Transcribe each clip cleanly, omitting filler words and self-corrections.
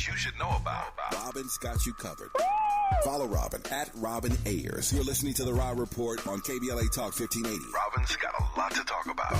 you should know about. Robin's got you covered. Follow Robin at Robin Ayers. You're listening to The Raw Report on KBLA Talk 1580. Robin's got a lot to talk about.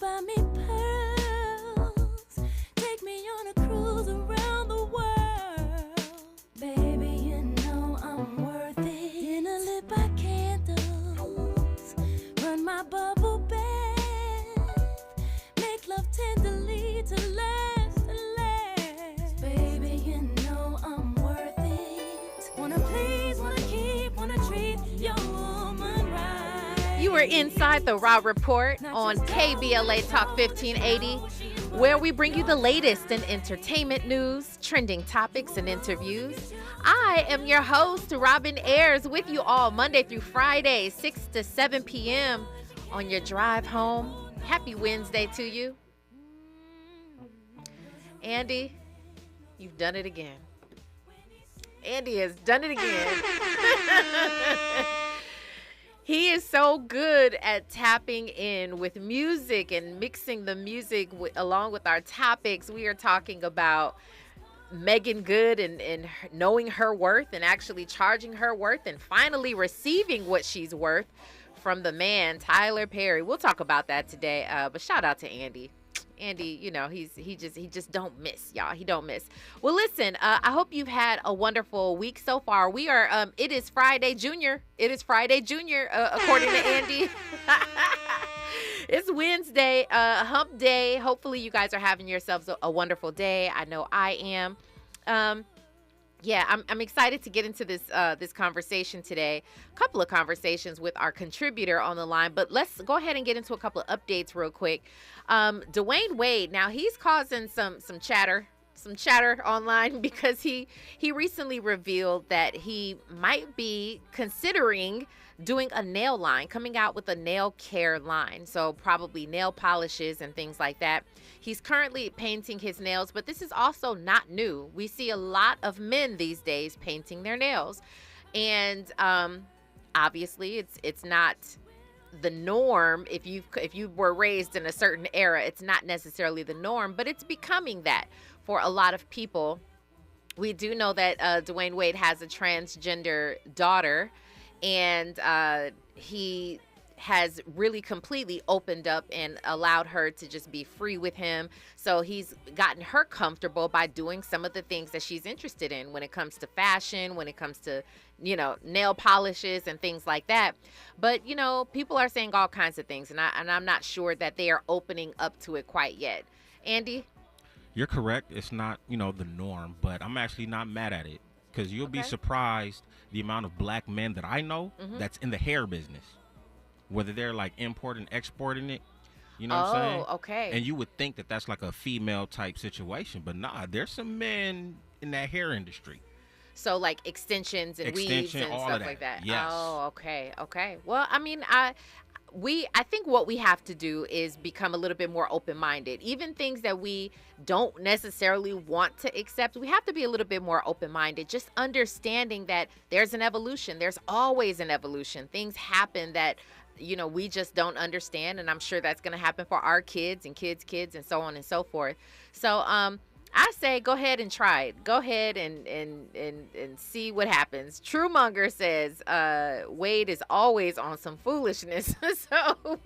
Buy me pearls, take me on a cruise around the world. Baby, you know I'm worth it. Dinner lit by candles, run my bubble bath, make love tenderly to last and last. Baby, you know I'm worth it. Wanna please, wanna keep, wanna treat your woman right. You are inside the Raw Report on KBLA Talk 1580, where we bring you the latest in entertainment news, trending topics, and interviews. I am your host, Robin Ayers, with you all Monday through Friday, 6 to 7 p.m. on your drive home. Happy Wednesday to you. Andy, you've done it again. Andy has done it again. He is so good at tapping in with music and mixing the music along with our topics. We are talking about Meagan Good and knowing her worth and actually charging her worth and finally receiving what she's worth from the man, Tyler Perry. We'll talk about that today, but shout out to Andy. Andy, you know, he just don't miss, y'all. He don't miss. Well, listen, I hope you've had a wonderful week so far. We are, it is Friday Junior. It is Friday Junior, according to Andy. It's Wednesday, hump day. Hopefully you guys are having yourselves a wonderful day. I know I am. Yeah, I'm excited to get into this conversation today. A couple of conversations with our contributor on the line, but let's go ahead and get into a couple of updates real quick. Dwayne Wade, now he's causing some chatter online because he recently revealed that he might be considering doing a nail line, coming out with a nail care line. So probably nail polishes and things like that. He's currently painting his nails, but this is also not new. We see a lot of men these days painting their nails. And obviously it's not the norm. If you were raised in a certain era, it's not necessarily the norm, but it's becoming that for a lot of people. We do know that Dwayne Wade has a transgender daughter, and he has really completely opened up and allowed her to just be free with him. So he's gotten her comfortable by doing some of the things that she's interested in when it comes to fashion, when it comes to, you know, nail polishes and things like that. But, you know, people are saying all kinds of things, and I'm not sure that they are opening up to it quite yet. Andy? You're correct. It's not, you know, the norm, but I'm actually not mad at it because you'll be surprised the amount of black men that I know that's in the hair business, whether they're like importing, exporting it. You know what I'm saying? Oh, okay. And you would think that that's like a female type situation, but nah, there's some men in that hair industry. So like extensions and weaves and stuff like that. Yes. Oh, okay. Well, I mean, I think what we have to do is become a little bit more open-minded. Even things that we don't necessarily want to accept, we have to be a little bit more open-minded, just understanding that there's an evolution. There's always an evolution. Things happen that, you know, we just don't understand, and I'm sure that's going to happen for our kids and kids' kids and so on and so forth. So, I say go ahead and try it. Go ahead and see what happens. Truemonger says Wade is always on some foolishness. So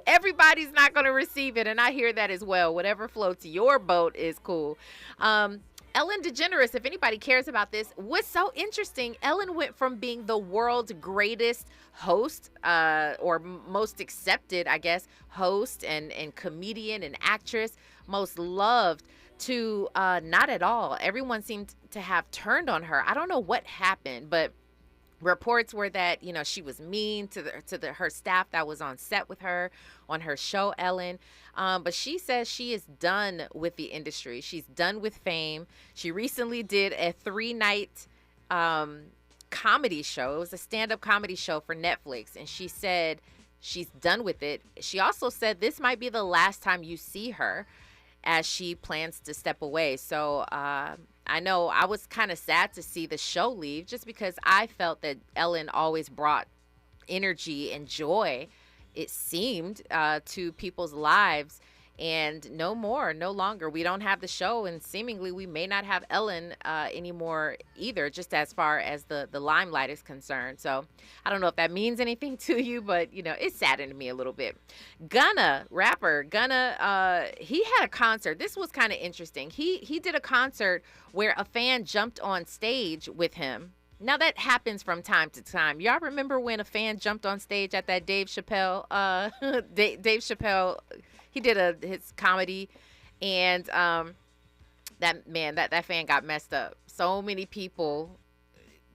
everybody's not going to receive it, and I hear that as well. Whatever floats your boat is cool. Ellen DeGeneres, if anybody cares about this, what's so interesting, Ellen went from being the world's greatest host, or most accepted, I guess, host and comedian and actress, most loved, to not at all. Everyone seemed to have turned on her. I don't know what happened, but Reports were that, she was mean to her staff that was on set with her on her show Ellen. But she says she is done with the industry. She's done with fame. She recently did a 3-night comedy show. It was a stand-up comedy show for Netflix, and she said she's done with it. She also said this might be the last time you see her, as she plans to step away. So I know I was kind of sad to see the show leave, just because I felt that Ellen always brought energy and joy, it seemed, to people's lives. And no longer. We don't have the show, and seemingly we may not have Ellen anymore either, just as far as the limelight is concerned. So I don't know if that means anything to you, but, it saddened me a little bit. Rapper Gunna, he had a concert. This was kind of interesting. He did a concert where a fan jumped on stage with him. Now, that happens from time to time. Y'all remember when a fan jumped on stage at that Dave Chappelle, Dave Chappelle, he did his comedy, and that fan got messed up. So many people,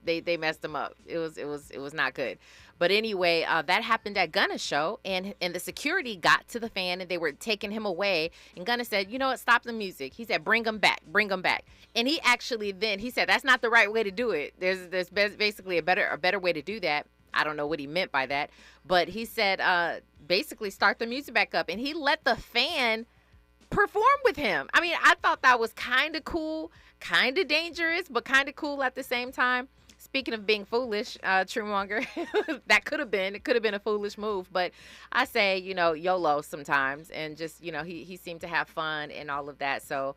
they messed him up. It was not good. But anyway, that happened at Gunna's show, and the security got to the fan, and they were taking him away. And Gunna said, "You know what? Stop the music." He said, "Bring him back, bring him back." And he said, "That's not the right way to do it. There's basically a better way to do that." I don't know what he meant by that, but he said, basically start the music back up, and he let the fan perform with him. I mean, I thought that was kind of cool, kind of dangerous, but kind of cool at the same time. Speaking of being foolish, Truemonger, it could have been a foolish move, but I say, YOLO sometimes, and just, he seemed to have fun and all of that. So,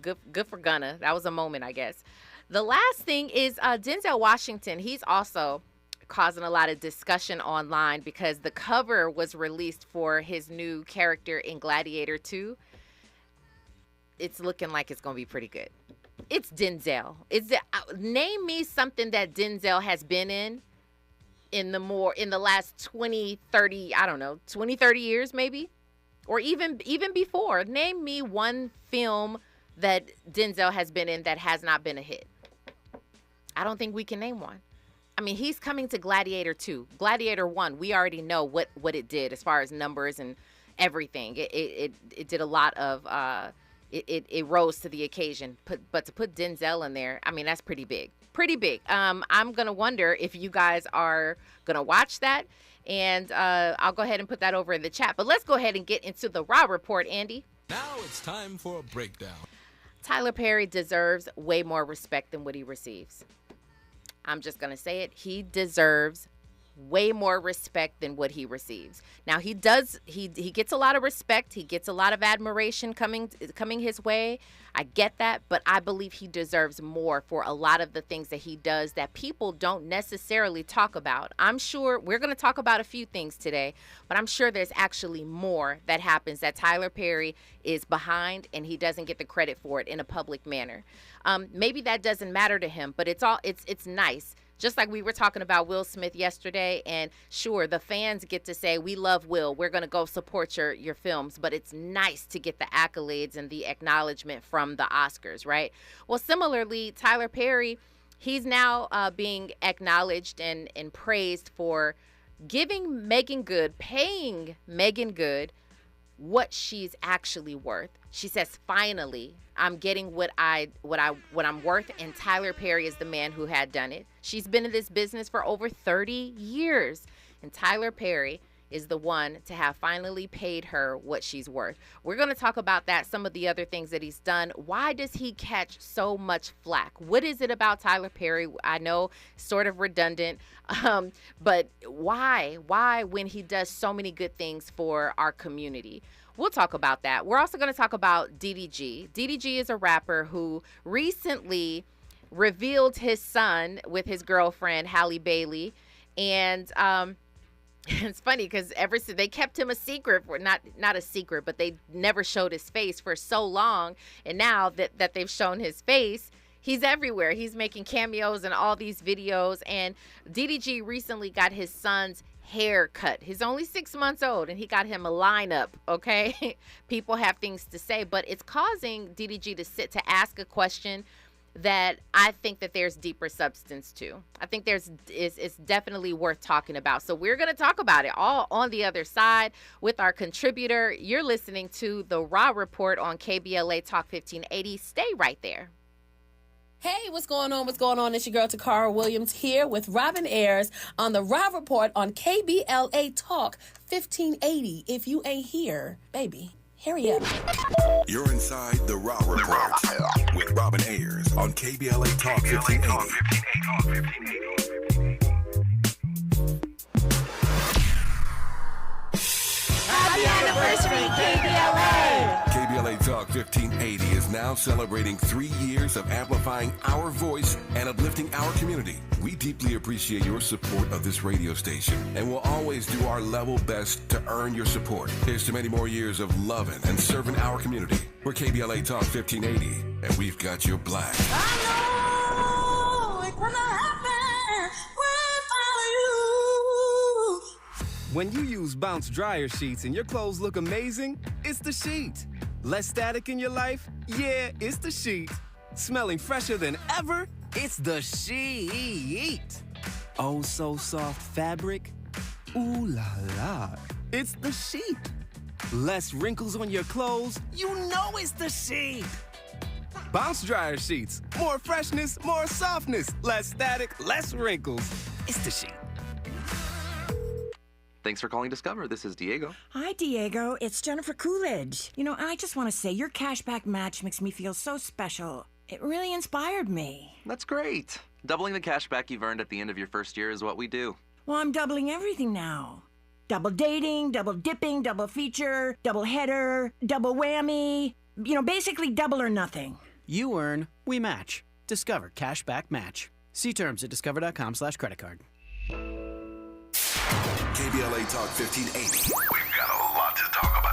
good for Gunna. That was a moment, I guess. The last thing is Denzel Washington. He's also causing a lot of discussion online because the cover was released for his new character in Gladiator 2. It's looking like it's going to be pretty good. It's Denzel. Name me something that Denzel has been in the last 20, 30, I don't know, 20, 30 years maybe, or even before. Name me one film that Denzel has been in that has not been a hit. I don't think we can name one. I mean, he's coming to Gladiator 2. Gladiator 1, we already know what it did as far as numbers and everything. It did a lot of, it rose to the occasion. But to put Denzel in there, I mean, that's pretty big. Pretty big. I'm going to wonder if you guys are going to watch that. And I'll go ahead and put that over in the chat. But let's go ahead and get into the Raw Report, Andy. Now it's time for a breakdown. Tyler Perry deserves way more respect than what he receives. I'm just going to say it. He deserves way more respect than what he receives. Now, he gets a lot of respect. He gets a lot of admiration coming his way. I get that, but I believe he deserves more for a lot of the things that he does that people don't necessarily talk about. I'm sure we're going to talk about a few things today, but I'm sure there's actually more that happens that Tyler Perry is behind and he doesn't get the credit for it in a public manner. Maybe that doesn't matter to him, but it's nice. Just like we were talking about Will Smith yesterday, and sure, the fans get to say, we love Will, we're going to go support your films, but it's nice to get the accolades and the acknowledgement from the Oscars, right? Well, similarly, Tyler Perry, he's now being acknowledged and praised for giving Meagan Good, paying Meagan Good what she's actually worth. She says, finally, I'm getting what I'm worth, and Tyler Perry is the man who had done it. She's been in this business for over 30 years, and Tyler Perry is the one to have finally paid her what she's worth. We're going to talk about that, some of the other things that he's done. Why does he catch so much flack? What is it about Tyler Perry? I know, sort of redundant, but why? Why when he does so many good things for our community? We'll talk about that. We're also going to talk about DDG. DDG is a rapper who recently revealed his son with his girlfriend, Halle Bailey. And it's funny because ever since they kept him a secret, for not a secret, but they never showed his face for so long. And now that they've shown his face, he's everywhere. He's making cameos in all these videos. And DDG recently got his son's hair cut. He's only 6 months old, and he got him a lineup, okay? People have things to say, but it's causing DDG to ask a question that I think that there's deeper substance to. I think it's definitely worth talking about. So we're going to talk about it all on the other side with our contributor. You're listening to the Raw Report on KBLA Talk 1580. Stay right there. Hey, what's going on? What's going on? It's your girl Takara Williams here with Robin Ayers on the Raw Report on KBLA Talk 1580. If you ain't here, baby, hurry up. You're inside the Raw Report with Robin Ayers on KBLA Talk 1580. Happy anniversary, KBLA! KBLA Talk 1580 is now celebrating 3 years of amplifying our voice and uplifting our community. We deeply appreciate your support of this radio station and will always do our level best to earn your support. Here's to many more years of loving and serving our community. We're KBLA Talk 1580, and we've got your black. I know it's gonna happen without you. When you use Bounce dryer sheets and your clothes look amazing, it's the sheet. Less static in your life? Yeah, it's the sheet. Smelling fresher than ever? It's the sheet. Oh, so soft fabric? Ooh la la. It's the sheet. Less wrinkles on your clothes? You know it's the sheet. Bounce dryer sheets. More freshness, more softness. Less static, less wrinkles. It's the sheet. Thanks for calling Discover. This is Diego. Hi, Diego. It's Jennifer Coolidge. You know, I just want to say your cashback match makes me feel so special. It really inspired me. That's great. Doubling the cash back you've earned at the end of your first year is what we do. Well, I'm doubling everything now. Double dating, double dipping, double feature, double header, double whammy. You know, basically double or nothing. You earn, we match. Discover Cashback Match. See terms at discover.com/creditcard. KBLA Talk 1580. We've got a lot to talk about.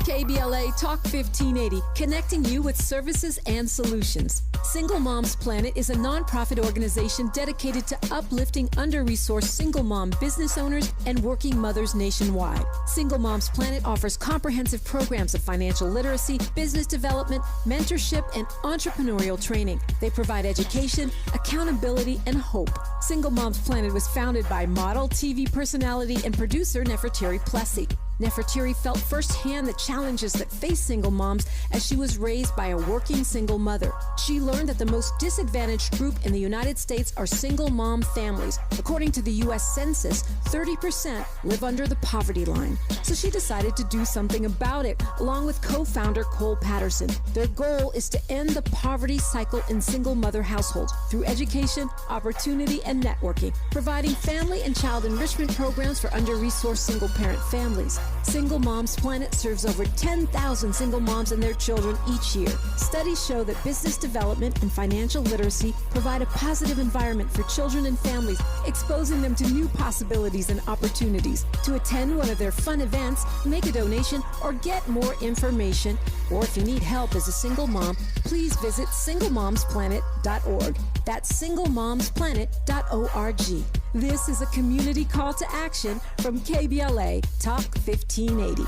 KBLA Talk 1580, connecting you with services and solutions. Single Moms Planet is a nonprofit organization dedicated to uplifting under-resourced single mom business owners and working mothers nationwide. Single Moms Planet offers comprehensive programs of financial literacy, business development, mentorship, and entrepreneurial training. They provide education, accountability, and hope. Single Moms Planet was founded by model, TV personality, and producer Nefertiri Plessy. Nefertiri felt firsthand the challenges that face single moms as she was raised by a working single mother. She learned that the most disadvantaged group in the United States are single mom families. According to the U.S. Census, 30% live under the poverty line. So she decided to do something about it, along with co-founder Cole Patterson. Their goal is to end the poverty cycle in single mother households through education, opportunity, and networking, providing family and child enrichment programs for under-resourced single-parent families. Single Moms Planet serves over 10,000 single moms and their children each year. Studies show that business development and financial literacy provide a positive environment for children and families, exposing them to new possibilities and opportunities. To attend one of their fun events, make a donation, or get more information, or if you need help as a single mom, please visit singlemomsplanet.org. That's singlemomsplanet.org. This is a community call to action from KBLA Talk 1580.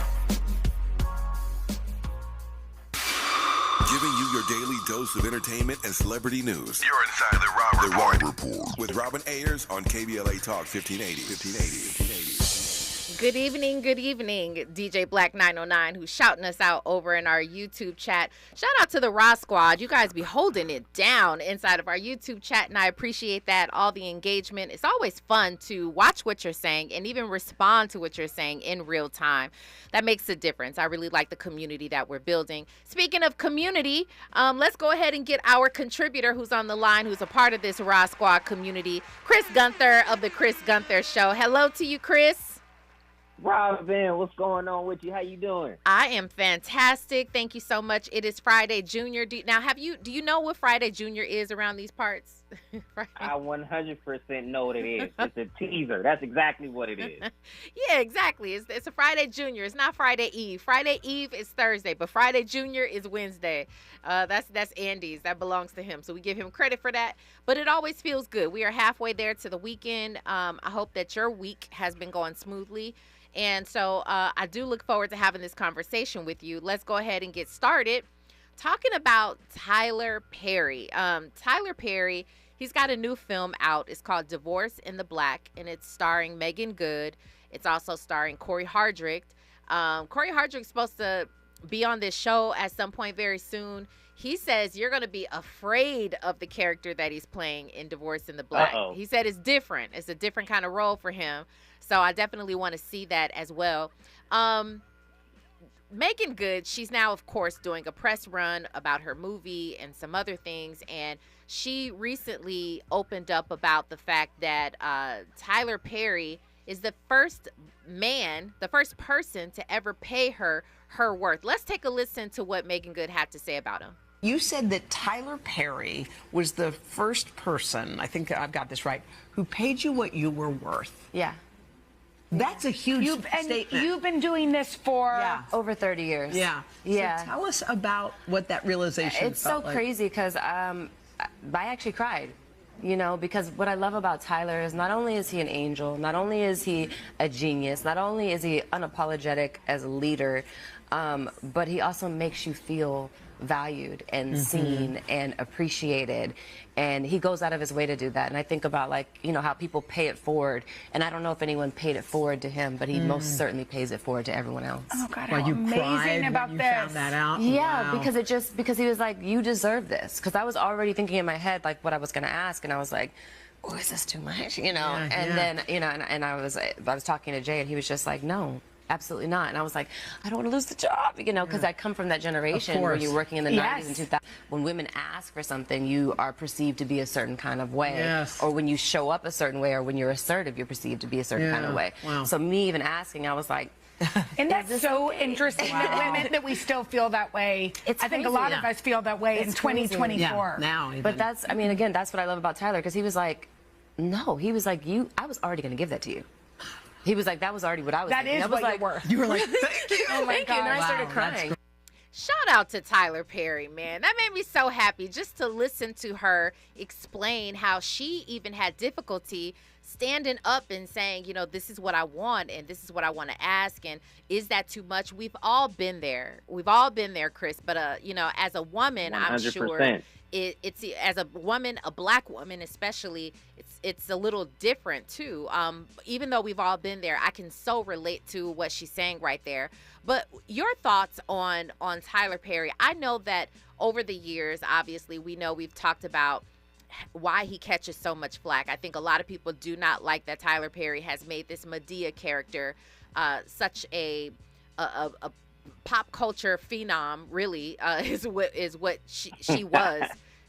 Giving you your daily dose of entertainment and celebrity news. You're inside the Raw Report. With Robin Ayers on KBLA Talk 1580. Good evening, DJ Black 909, who's shouting us out over in our YouTube chat. Shout out to the Raw Squad. You guys be holding it down inside of our YouTube chat, and I appreciate that, all the engagement. It's always fun to watch what you're saying and even respond to what you're saying in real time. That makes a difference. I really like the community that we're building. Speaking of community, let's go ahead and get our contributor who's on the line, who's a part of this Raw Squad community, Chris Gunther of the Chris Gunther Show. Hello to you, Chris. Robin, what's going on with you? How you doing? I am fantastic. Thank you so much. It is Friday Junior. Do you know what Friday Junior is around these parts? I 100% know what it is. It's a teaser. That's exactly what it is. Yeah, exactly. It's a Friday Junior. It's not Friday Eve. Friday Eve is Thursday, but Friday Junior is Wednesday. That's Andy's. That belongs to him. So we give him credit for that. But it always feels good. We are halfway there to the weekend. I hope that your week has been going smoothly. And so I do look forward to having this conversation with you. Let's go ahead and get started. talking about Tyler Perry. Tyler Perry, he's got a new film out. It's called Divorce in the Black, and it's starring Meagan Good. It's also starring Corey Hardrict. Corey Hardrick's supposed to be on this show at some point very soon. He says you're going to be afraid of the character that he's playing in Divorce in the Black. He said it's different. It's a different kind of role for him. So I definitely want to see that as well. Meagan Good, she's now, of course, doing a press run about her movie and some other things. And she recently opened up about the fact that Tyler Perry is the first person to ever pay her worth. Let's take a listen to what Meagan Good had to say about him. You said that Tyler Perry was the first person, I think I've got this right, who paid you what you were worth. Yeah. That's a huge statement. You've been doing this for over 30 years. Yeah. Yeah. So tell us about what that realization It's so crazy because I actually cried. You know, because what I love about Tyler is not only is he an angel, not only is he a genius, not only is he unapologetic as a leader, but he also makes you feel valued and seen and appreciated, and he goes out of his way to do that. And I think about, like, you know, how people pay it forward, and I don't know if anyone paid it forward to him, but he most certainly pays it forward to everyone else. Oh God, Well, how you amazing cried about when you this. found that out. Yeah, Wow. because he was like, you deserve this. Because I was already thinking in my head, like, what I was going to ask, and I was like, oh, is this too much? You know, then, you know, and I was talking to Jay, and he was just like, no. Absolutely not. And I was like, I don't want to lose the job, you know, because I come from that generation where you're working in the 90s and 2000s. When women ask for something, you are perceived to be a certain kind of way. Yes. Or when you show up a certain way, or when you're assertive, you're perceived to be a certain kind of way. Wow. So me even asking, I was like, and that's so interesting that women, that we still feel that way. It's I think a crazy. lot of us feel that way in 2024. Yeah, now even. But that's, I mean, again, that's what I love about Tyler, because he was like, no, he was like, I was already going to give that to you. He was like, that was already what I was thinking. That is what you're worth. You were like, thank you. Oh my God. And I started Wow, crying. Shout out to Tyler Perry, man. That made me so happy just to listen to her explain how she even had difficulty standing up and saying, you know, this is what I want and this is what I want to ask, and is that too much? We've all been there. We've all been there, Chris. But, you know, as a woman, 100%. I'm sure it's as a woman, a black woman especially, it's a little different too. Even though we've all been there, I can so relate to what she's saying right there. But your thoughts on Tyler Perry? I know that over the years, obviously, we know we've talked about why he catches so much flack. I think a lot of people do not like that Tyler Perry has made this Medea character such a pop culture phenom, really, is what she was.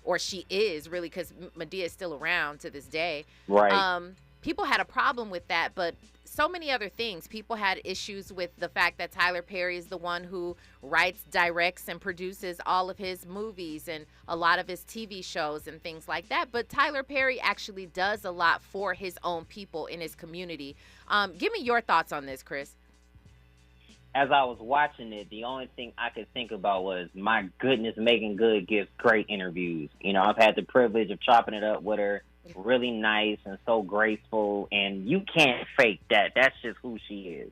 Or she is, really, because Medea is still around to this day. Right. People had a problem with that, but so many other things. People had issues with the fact that Tyler Perry is the one who writes, directs, and produces all of his movies and a lot of his TV shows and things like that. But Tyler Perry actually does a lot for his own people in his community. Give me your thoughts on this, Chris. As I was watching it, the only thing I could think about was, my goodness, Meagan Good gives great interviews. You know, I've had the privilege of chopping it up with her. Really nice and so graceful, and you can't fake that. That's just who she is.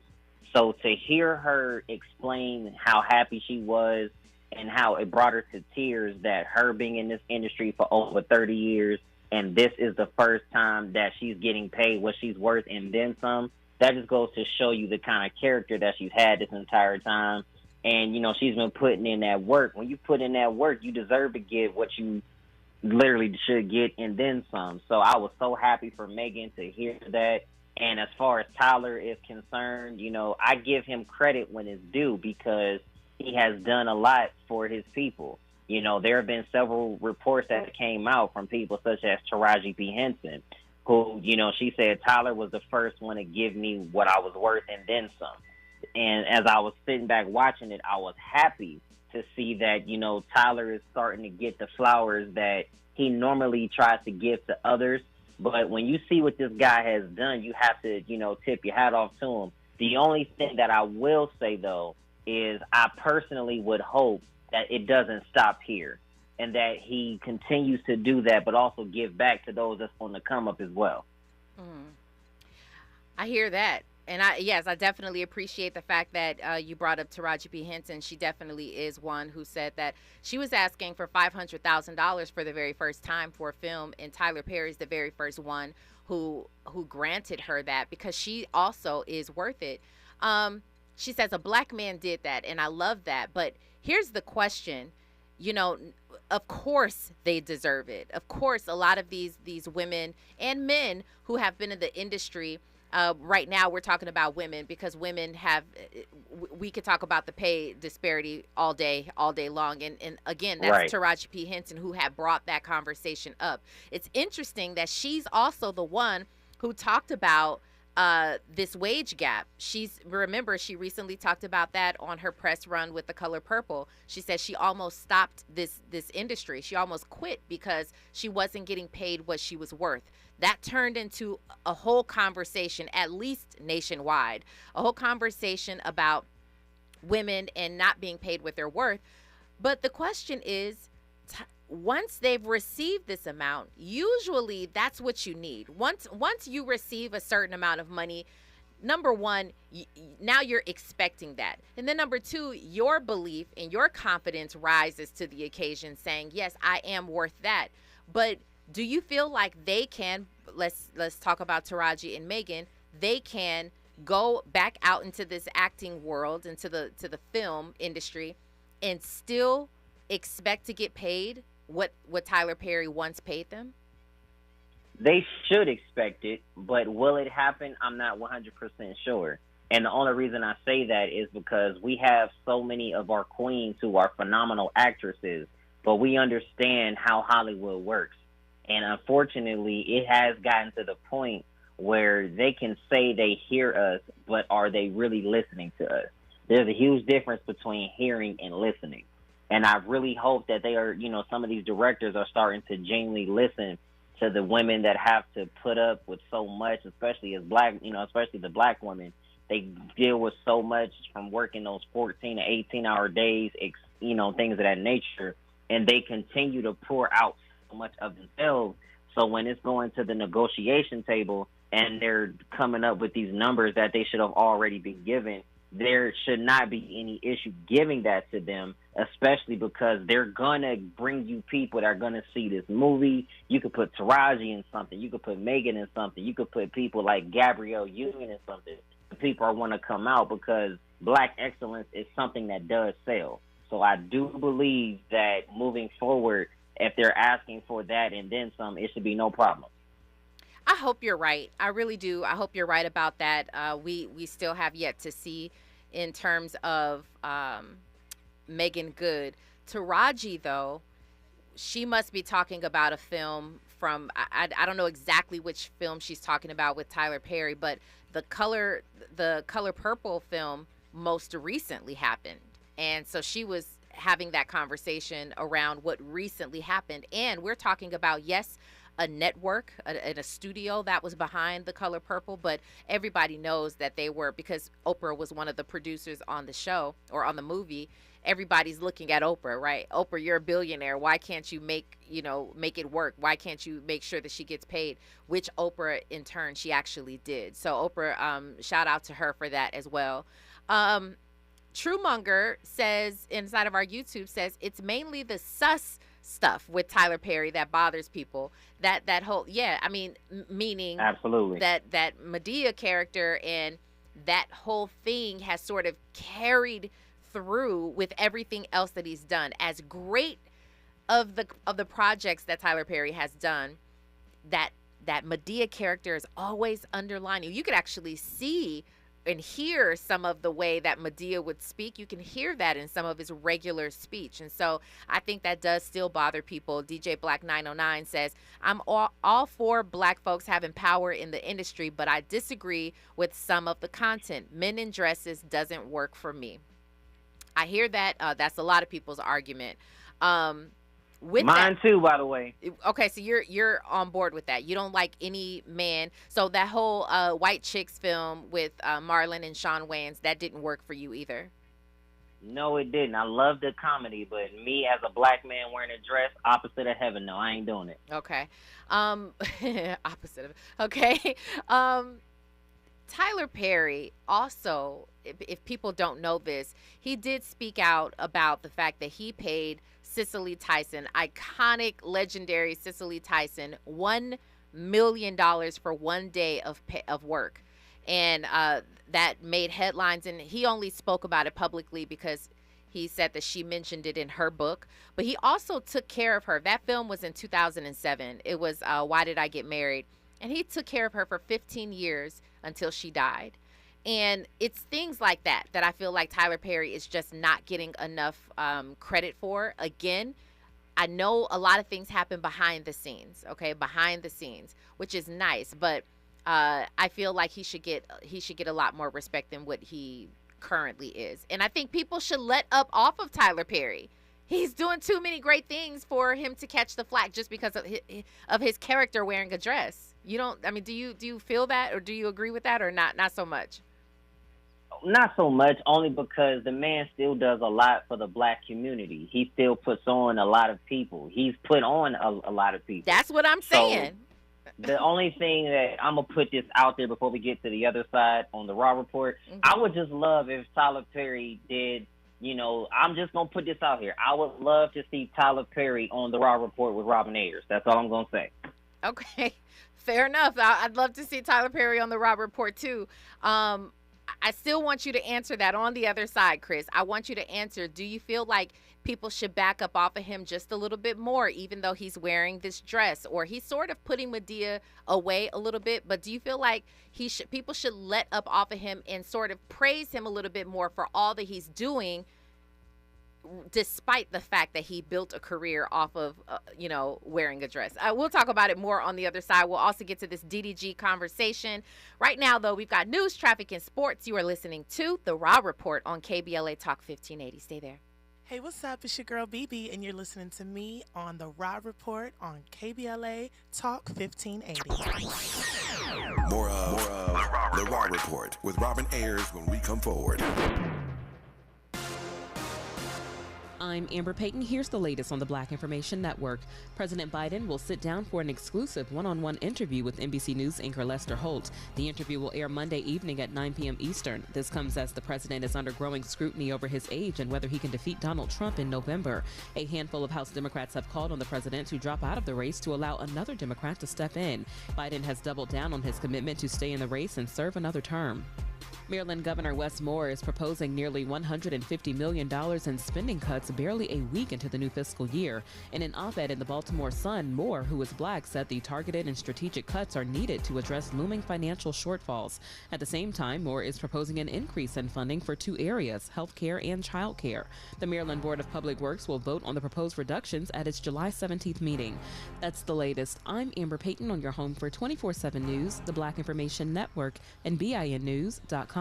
So to hear her explain how happy she was and how it brought her to tears that her being in this industry for over 30 years, and this is the first time that she's getting paid what she's worth and then some, that just goes to show you the kind of character that she's had this entire time. And, you know, she's been putting in that work. When you put in that work, you deserve to get what you literally should get and then some. So I was so happy for Meagan to hear that. And as far as Tyler is concerned, you know, I give him credit when it's due, because he has done a lot for his people. You know, there have been several reports that came out from people such as Taraji P. Henson, who, you know, she said Tyler was the first one to give me what I was worth and then some. And as I was sitting back watching it, I was happy to see that, you know, Tyler is starting to get the flowers that he normally tries to give to others. But when you see what this guy has done, you have to, you know, tip your hat off to him. The only thing that I will say, though, is I personally would hope that it doesn't stop here, and that he continues to do that, but also give back to those that's on the come up as well. I hear that. And I definitely appreciate the fact that you brought up Taraji P. Henson. She definitely is one who said that she was asking for $500,000 for the very first time for a film, and Tyler Perry's the very first one who granted her that because she also is worth it. She says a black man did that, and I love that. But here's the question. You know, of course they deserve it. Of course, a lot of these women and men who have been in the industry. Right now, we're talking about women because women have. We could talk about the pay disparity all day long, and again, that's Right. Taraji P. Henson who had brought that conversation up. It's interesting that she's also the one who talked about this wage gap. Remember, she recently talked about that on her press run with The Color Purple. She said she almost stopped this industry. She almost quit because she wasn't getting paid what she was worth. That turned into a whole conversation, at least nationwide, a whole conversation about women and not being paid what they're worth. But the question is, once they've received this amount, usually that's what you need. Once you receive a certain amount of money, number one, now you're expecting that. And then number two, your belief and your confidence rises to the occasion saying, yes, I am worth that. But do you feel like they can, let's talk about Taraji and Meagan, they can go back out into this acting world, into the film industry, and still expect to get paid what Tyler Perry once paid them? They should expect it, but will it happen? I'm not 100% sure. And the only reason I say that is because we have so many of our queens who are phenomenal actresses, but we understand how Hollywood works. And unfortunately, it has gotten to the point where they can say they hear us, but are they really listening to us? There's a huge difference between hearing and listening. And I really hope that they are, some of these directors are starting to genuinely listen to the women that have to put up with so much, especially as black, especially the black women. They deal with so much from working those 14 to 18-hour days, things of that nature, and they continue to pour out so much of themselves. So when it's going to the negotiation table and they're coming up with these numbers that they should have already been given, there should not be any issue giving that to them, especially because they're going to bring you people that are going to see this movie. You could put Taraji in something. You could put Meagan in something. You could put people like Gabrielle Union in something. People are want to come out because black excellence is something that does sell. So I do believe that moving forward, if they're asking for that and then some, it should be no problem. I hope you're right. I really do. I hope you're right about that. We still have yet to see in terms of Meagan Good. Taraji, though, she must be talking about a film from, I don't know exactly which film she's talking about with Tyler Perry, but the Color Purple film most recently happened. And so she was having that conversation around what recently happened. And we're talking about, yes, a network, a studio that was behind The Color Purple, but everybody knows that they were, because Oprah was one of the producers on the show or on the movie. Everybody's looking at Oprah, right? Oprah, you're a billionaire. Why can't you make it work? Why can't you make sure that she gets paid? Which Oprah, in turn, she actually did. So Oprah, shout out to her for that as well. Truemonger says, inside of our YouTube, says it's mainly the sus stuff with Tyler Perry that bothers people. That whole, meaning absolutely that Medea character and that whole thing has sort of carried through with everything else that he's done. As great of the projects that Tyler Perry has done, that Medea character is always underlining. You could actually see and hear some of the way that Medea would speak. You can hear that in some of his regular speech. And so I think that does still bother people. DJ Black 909 says, I'm all for black folks having power in the industry, but I disagree with some of the content. Men in dresses doesn't work for me. I hear that. That's a lot of people's argument. Mine too, by the way. Okay, so you're on board with that. You don't like any man. So that whole White Chicks film with Marlon and Shawn Wayans, that didn't work for you either? No, it didn't. I love the comedy, but me as a black man wearing a dress, opposite of heaven, no, I ain't doing it. Okay. Opposite of, okay. Tyler Perry also, if people don't know this, he did speak out about the fact that he paid Cicely Tyson, iconic, legendary Cicely Tyson, $1 million for one day of work. And that made headlines, and he only spoke about it publicly because he said that she mentioned it in her book. But he also took care of her. That film was in 2007. It was Why Did I Get Married? And he took care of her for 15 years until she died. And it's things like that I feel like Tyler Perry is just not getting enough credit for. Again, I know a lot of things happen behind the scenes, which is nice. But I feel like he should get a lot more respect than what he currently is. And I think people should let up off of Tyler Perry. He's doing too many great things for him to catch the flack just because of his character wearing a dress. You don't, I mean, do you feel that, or do you agree with that, or not so much? Not so much, only because the man still does a lot for the black community. He still puts on a lot of people. He's put on a lot of people. That's what I'm saying. The only thing that I'm going to put this out there before we get to the other side on the Raw Report, I would just love if Tyler Perry did, I'm just going to put this out here. I would love to see Tyler Perry on the Raw Report with Robin Ayers. That's all I'm going to say. Okay, fair enough. I'd love to see Tyler Perry on the Raw Report too. I still want you to answer that on the other side, Chris. I want you to answer, do you feel like people should back up off of him just a little bit more, even though he's wearing this dress, or he's sort of putting Madea away a little bit, but do you feel like people should let up off of him and sort of praise him a little bit more for all that he's doing, despite the fact that he built a career off of, wearing a dress? We'll talk about it more on the other side. We'll also get to this DDG conversation. Right now, though, we've got news, traffic, and sports. You are listening to The Raw Report on KBLA Talk 1580. Stay there. Hey, what's up? It's your girl, BB, and you're listening to me on The Raw Report on KBLA Talk 1580. More of The Raw Report with Robin Ayers when we come forward. I'm Amber Payton. Here's the latest on the Black Information Network. President Biden will sit down for an exclusive one-on-one interview with NBC News anchor Lester Holt. The interview will air Monday evening at 9 p.m. Eastern. This comes as the president is under growing scrutiny over his age and whether he can defeat Donald Trump in November. A handful of House Democrats have called on the president to drop out of the race to allow another Democrat to step in. Biden has doubled down on his commitment to stay in the race and serve another term. Maryland Governor Wes Moore is proposing nearly $150 million in spending cuts barely a week into the new fiscal year. In an op-ed in the Baltimore Sun, Moore, who is black, said the targeted and strategic cuts are needed to address looming financial shortfalls. At the same time, Moore is proposing an increase in funding for two areas, health care and child care. The Maryland Board of Public Works will vote on the proposed reductions at its July 17th meeting. That's the latest. I'm Amber Payton on your home for 24/7 News, the Black Information Network, and BINnews.com.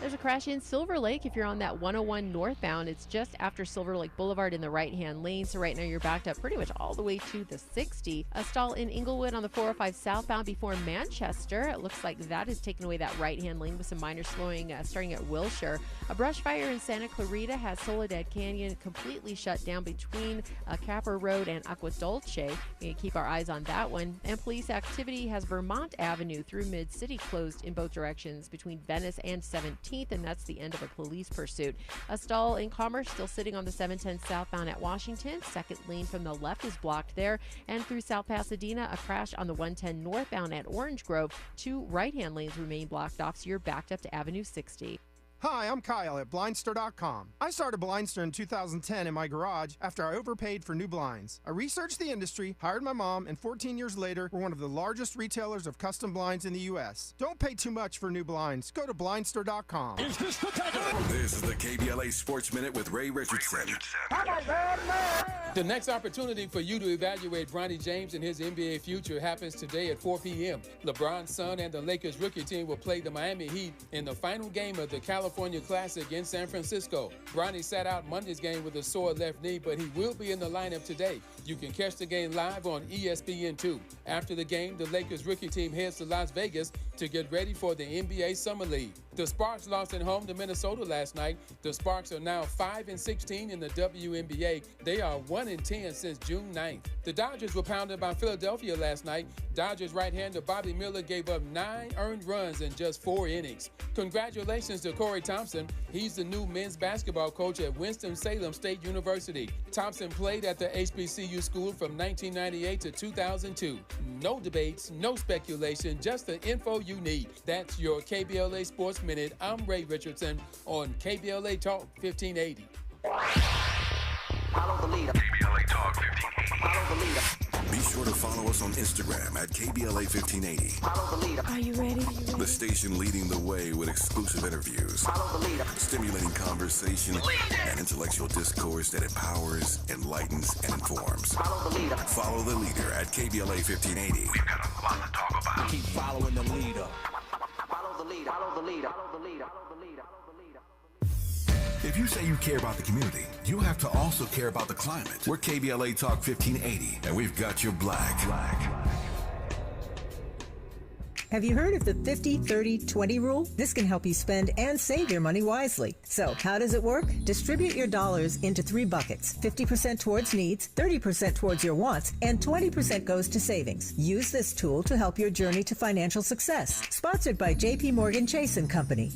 There's a crash in Silver Lake if you're on that 101 northbound. It's just after Silver Lake Boulevard in the right-hand lane, so right now you're backed up pretty much all the way to the 60. A stall in Inglewood on the 405 southbound before Manchester. It looks like that is taking away that right-hand lane with some minor slowing starting at Wilshire. A brush fire in Santa Clarita has Soledad Canyon completely shut down between Capper Road and Agua Dulce. We can keep our eyes on that one. And police activity has Vermont Avenue through Mid-City closed in both directions between Venice and 17th. And that's the end of a police pursuit. A stall in Commerce still sitting on the 710 southbound at Washington. Second lane from the left is blocked there. And through South Pasadena, a crash on the 110 northbound at Orange Grove. Two right-hand lanes remain blocked off, so you're backed up to Avenue 60. Hi, I'm Kyle at Blindster.com. I started Blindster in 2010 in my garage after I overpaid for new blinds. I researched the industry, hired my mom, and 14 years later, we're one of the largest retailers of custom blinds in the U.S. Don't pay too much for new blinds. Go to Blindster.com. This is the KBLA Sports Minute with Ray Richardson. The next opportunity for you to evaluate Bronny James and his NBA future happens today at 4 p.m. LeBron's son and the Lakers rookie team will play the Miami Heat in the final game of the California Classic in San Francisco. Bronny sat out Monday's game with a sore left knee, but he will be in the lineup today. You can catch the game live on ESPN2. After the game, the Lakers rookie team heads to Las Vegas to get ready for the NBA Summer League. The Sparks lost at home to Minnesota last night. The Sparks are now 5-16 in the WNBA. They are 1-10 since June 9th. The Dodgers were pounded by Philadelphia last night. Dodgers right-hander Bobby Miller gave up 9 earned runs in just 4 innings. Congratulations to Corey Thompson. He's the new men's basketball coach at Winston-Salem State University. Thompson played at the HBCU school from 1998 to 2002. No debates, no speculation, just the info you need. That's your KBLA Sports Minute. I'm Ray Richardson on KBLA Talk 1580. Follow the leader. KBLA Talk 1580. Follow the leader. Be sure to follow us on Instagram at KBLA 1580. Follow the leader. Are you ready? The station leading the way with exclusive interviews, Follow the leader. stimulating conversation, and intellectual discourse that empowers, enlightens, and informs. Follow the leader. Follow the leader at KBLA 1580. We've got a lot to talk about. Keep following the leader. Follow the leader. Follow the leader. Follow the leader. Follow the leader. If you say you care about the community, you have to also care about the climate. We're KBLA Talk 1580, and we've got your black. Have you heard of the 50-30-20 rule? This can help you spend and save your money wisely. So, how does it work? Distribute your dollars into 3 buckets. 50% towards needs, 30% towards your wants, and 20% goes to savings. Use this tool to help your journey to financial success. Sponsored by JP Morgan Chase & Company.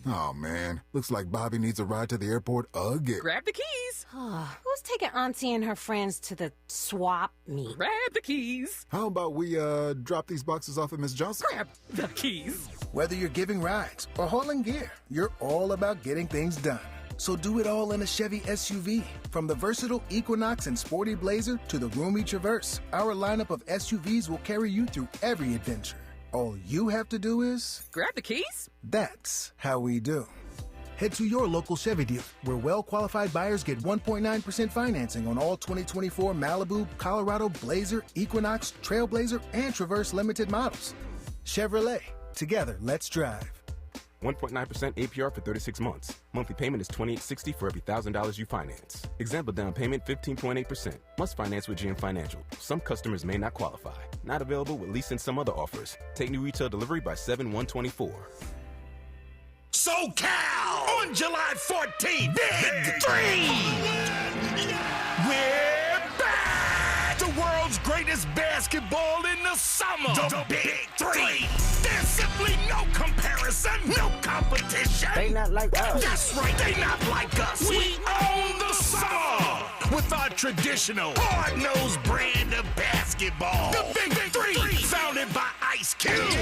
Oh, man. Looks like Bobby needs a ride to the airport again. Grab the keys. Who's taking Auntie and her friends to the swap meet? Grab the keys. How about we drop these boxes off at Miss Johnson? Grab the keys. Whether you're giving rides or hauling gear, you're all about getting things done. So do it all in a Chevy SUV. From the versatile Equinox and Sporty Blazer to the roomy Traverse, our lineup of SUVs will carry you through every adventure. All you have to do is... grab the keys. That's how we do. Head to your local Chevy dealer, where well-qualified buyers get 1.9% financing on all 2024 Malibu, Colorado, Blazer, Equinox, Trailblazer, and Traverse limited models. Chevrolet. Together, let's drive. 1.9% APR for 36 months. Monthly payment is $28.60 for every $1,000 you finance. Example down payment 15.8%. Must finance with GM Financial. Some customers may not qualify. Not available with lease and some other offers. Take new retail delivery by 7/1/24. SoCal on July 14th. Big 3. We're back. The world's greatest basketball in the summer. The Big 3. There's simply no comparison, no competition. They not like us. That's right, they not like us. We own the summer with our traditional hard-nosed brand of basketball. The Big 3, founded by Ice Cube.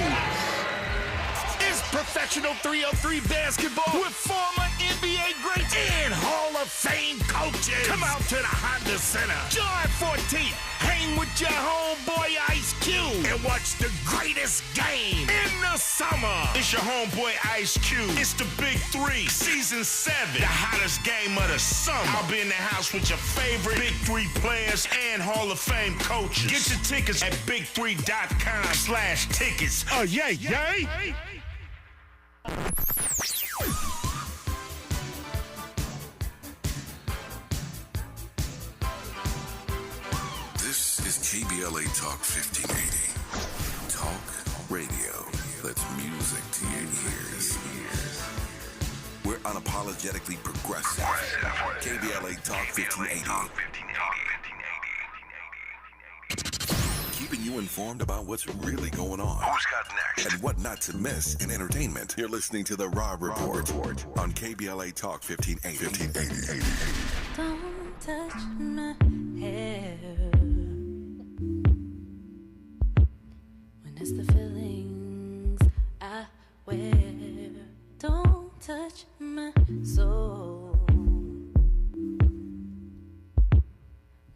It's professional 303 basketball with former NBA greats and Hall of Fame coaches. Come out to the Honda Center July 14th. Hang with your homeboy Ice Cube and watch the greatest game in the summer. It's your homeboy Ice Cube. It's the Big 3, Season 7. The hottest game of the summer. I'll be in the house with your favorite Big 3 players and Hall of Fame coaches. Get your tickets at big3.com/tickets. Oh, yay. This is KBLA Talk 1580. Talk radio. That's music to your ears. We're unapologetically progressive. KBLA Talk 1580. Keeping you informed about what's really going on. Who's got next? And what not to miss in entertainment. You're listening to The Rob Report on KBLA Talk 1580. Don't touch my hair when it's the feelings I wear. Don't touch my soul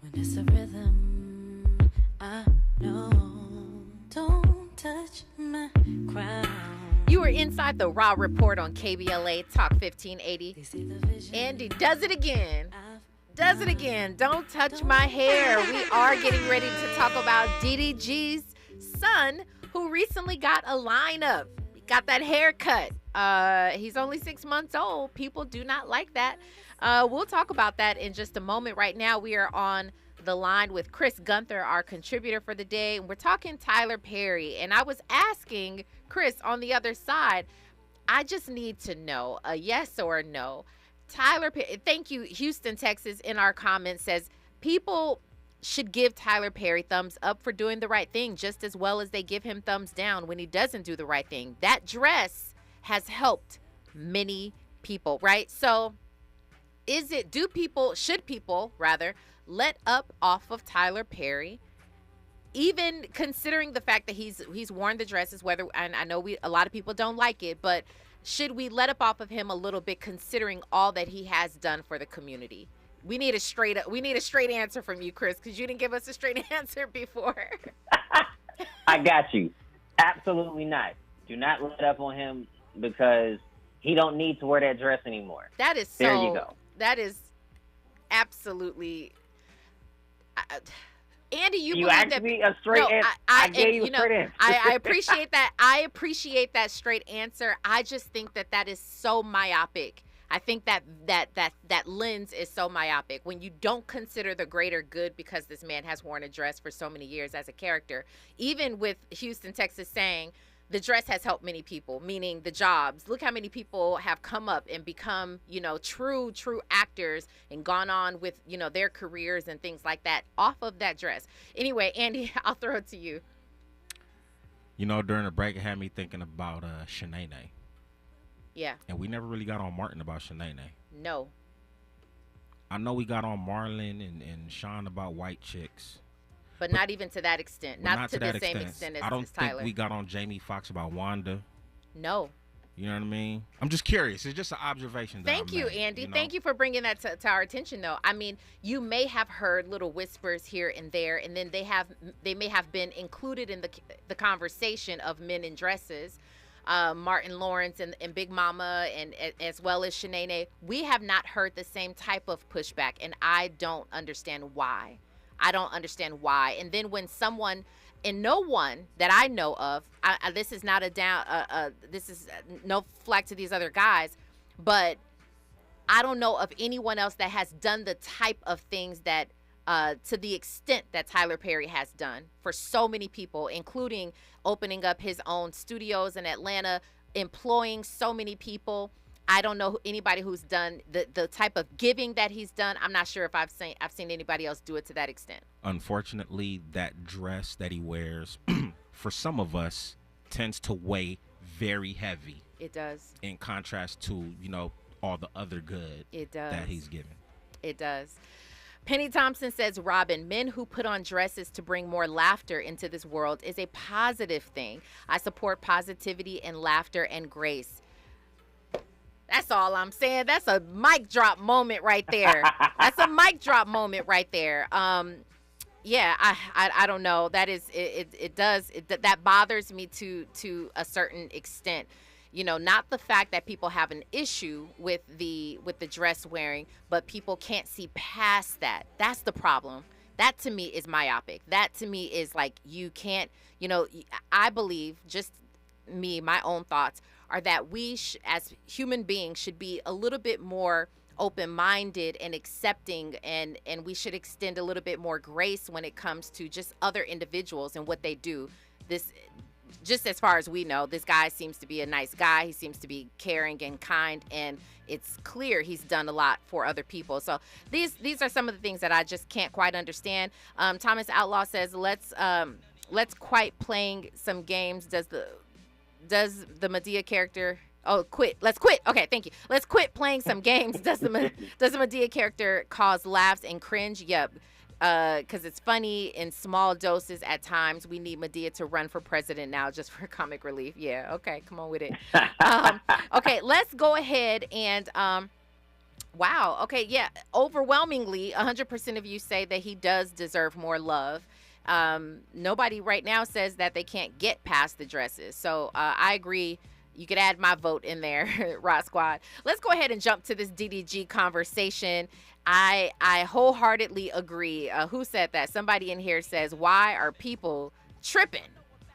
when it's a rhythm I know. Don't touch my crown. You are inside the Raw Report on KBLA Talk 1580. Andy does it again. Does it again. Don't touch my hair. We are getting ready to talk about DDG's son, who recently got a lineup. Got that haircut. He's only 6 months old. People do not like that. We'll talk about that in just a moment. Right now, we are on the line with Chris Gunther, our contributor for the day. And we're talking Tyler Perry. And I was asking Chris on the other side, I just need to know a yes or a no. Tyler Perry, thank you, Houston, Texas, in our comments says, people should give Tyler Perry thumbs up for doing the right thing just as well as they give him thumbs down when he doesn't do the right thing. That dress has helped many people, right? So should people let up off of Tyler Perry, even considering the fact that he's worn the dresses, and I know a lot of people don't like it, but should we let up off of him a little bit considering all that he has done for the community? We need a straight answer from you, Chris, because you didn't give us a straight answer before. I got you. Absolutely not. Do not let up on him because he don't need to wear that dress anymore. That is there you go. That is absolutely. Andy, you asked that, me a straight answer. I gave you a straight answer. I appreciate that. I appreciate that straight answer. I just think that is so myopic. I think that lens is so myopic when you don't consider the greater good because this man has worn a dress for so many years as a character. Even with Houston, Texas saying the dress has helped many people, meaning the jobs. Look how many people have come up and become, true actors and gone on with, their careers and things like that off of that dress. Anyway, Andy, I'll throw it to you. During the break, it had me thinking about Shanae. Yeah. And we never really got on Martin about Shanae. No. I know we got on Marlon and Sean about white chicks. But not even to that extent. Not to the same extent as Tyler. I don't think we got on Jamie Foxx about Wanda. No. You know what I mean? I'm just curious. It's just an observation. Thank you, Andy. Thank you for bringing that to our attention, though. I mean, you may have heard little whispers here and there, and then they may have been included in the conversation of men in dresses. Martin Lawrence and Big Mama and as well as Shanae. We have not heard the same type of pushback, and I don't understand why. And then when someone, and no one that I know of, this is not this is no flack to these other guys, but I don't know of anyone else that has done the type of things that to the extent that Tyler Perry has done for so many people, including opening up his own studios in Atlanta, employing so many people. I don't know anybody who's done the type of giving that he's done. I'm not sure if I've seen anybody else do it to that extent. Unfortunately, that dress that he wears, for some of us, tends to weigh very heavy. It does. In contrast to, all the other good that he's given. It does. Penny Thompson says, Robin, men who put on dresses to bring more laughter into this world is a positive thing. I support positivity and laughter and grace. That's all I'm saying. That's a mic drop moment right there. That's a mic drop moment right there. Yeah, I don't know. That is that bothers me to a certain extent. Not the fact that people have an issue with the dress wearing, but people can't see past that. That's the problem. That to me is myopic. That to me is like you can't, I believe, just me, my own thoughts are that we as human beings should be a little bit more open-minded and accepting, and we should extend a little bit more grace when it comes to just other individuals and what they do. This, just as far as we know, this guy seems to be a nice guy. He seems to be caring and kind, and it's clear he's done a lot for other people. So these are some of the things that I just can't quite understand. Thomas Outlaw says, let's quit playing some games. Does the Medea character... Oh, quit. Let's quit. Okay, thank you. Let's quit playing some games. Does the Medea character cause laughs and cringe? Yep. Because it's funny in small doses at times. We need Medea to run for president now just for comic relief. Yeah, okay, come on with it. Okay, let's go ahead and... wow, okay, yeah. Overwhelmingly, 100% of you say that he does deserve more love. Nobody right now says that they can't get past the dresses. So I agree. You could add my vote in there, Rod Squad. Let's go ahead and jump to this DDG conversation. I wholeheartedly agree. Who said that? Somebody in here says, why are people tripping?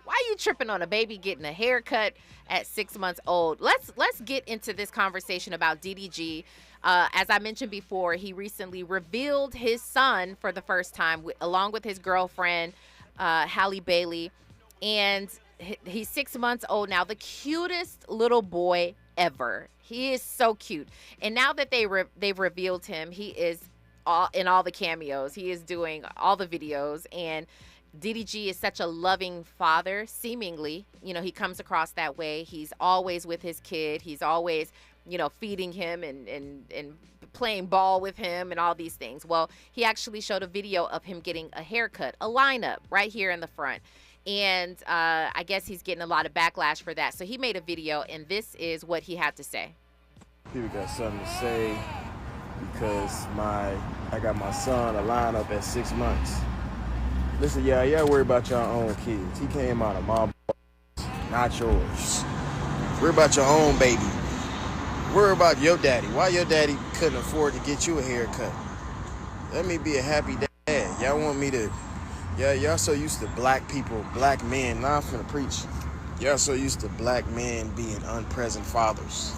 Why are you tripping on a baby getting a haircut at 6 months old? Let's get into this conversation about DDG. As I mentioned before, he recently revealed his son for the first time, along with his girlfriend, Halle Bailey. And he's 6 months old now, the cutest little boy ever. He is so cute. And now that they've revealed him, he is in all the cameos. He is doing all the videos. And DDG is such a loving father, seemingly. He comes across that way. He's always with his kid. He's always, feeding him and playing ball with him and all these things. Well, he actually showed a video of him getting a haircut, a lineup right here in the front. And I guess he's getting a lot of backlash for that. So he made a video, and this is what he had to say. People got something to say because I got my son a lineup at 6 months. Listen, y'all worry about your own kids. He came out of my not yours. Worry about your own baby. Worry about your daddy. Why your daddy couldn't afford to get you a haircut? Let me be a happy dad. Y'all want me to... Y'all so used to black people, black men. Now I'm finna preach. Y'all so used to black men being unpresent fathers.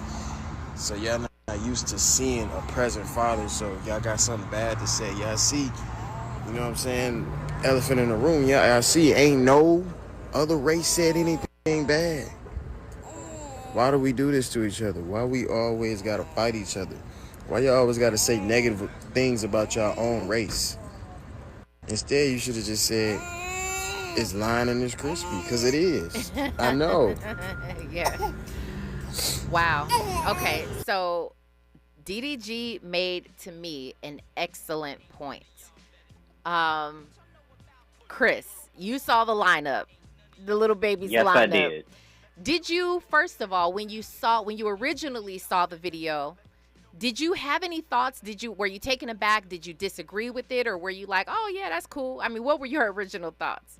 So y'all not used to seeing a present father. So if y'all got something bad to say, y'all see, you know what I'm saying? Elephant in the room. Y'all see, ain't no other race said anything bad. Why do we do this to each other? Why we always gotta fight each other? Why y'all always gotta say negative things about your own race? Instead, you should have just said, it's lying and it's crispy, because it is. I know. Yeah. Wow. Okay, so DDG made, to me, an excellent point. Chris, you saw the lineup, the little baby's yes, lineup. I did. Did you, first of all, when you originally saw the video, did you have any thoughts? Were you taken aback? Did you disagree with it? Or were you like, oh, yeah, that's cool? I mean, what were your original thoughts?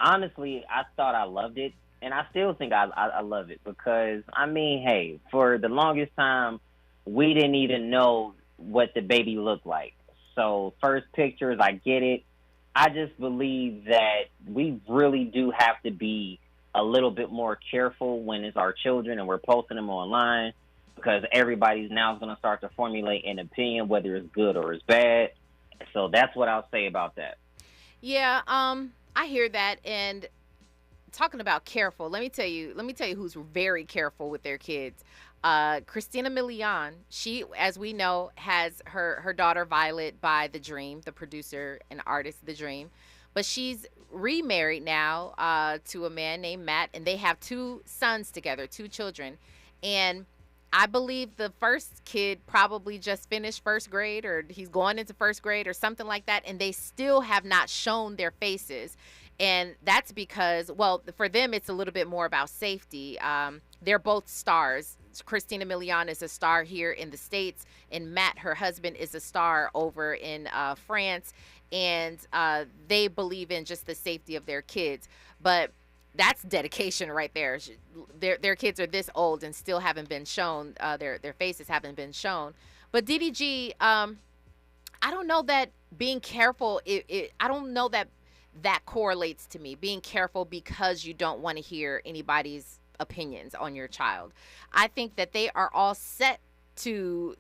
Honestly, I thought I loved it. And I still think I love it because, I mean, hey, for the longest time, we didn't even know what the baby looked like. So first pictures, I get it. I just believe that we really do have to be a little bit more careful when it's our children and we're posting them online, because everybody's now going to start to formulate an opinion, whether it's good or it's bad. So that's what I'll say about that. Yeah, I hear that. And talking about careful, let me tell you who's very careful with their kids. Christina Milian, she, as we know, has her daughter Violet by The Dream, the producer and artist The Dream. But she's remarried now to a man named Matt, and they have 2 sons together, 2 children. And I believe the first kid probably just finished first grade, or he's going into first grade or something like that, and they still have not shown their faces. And that's because, well, for them, it's a little bit more about safety. They're both stars. Christina Milian is a star here in the States, and Matt, her husband, is a star over in France. And they believe in just the safety of their kids. But that's dedication right there. Their kids are this old and still haven't been shown. Their faces haven't been shown. But DDG, I don't know that being careful, I don't know that correlates to me. Being careful because you don't want to hear anybody's opinions on your child. I think that they are all set to,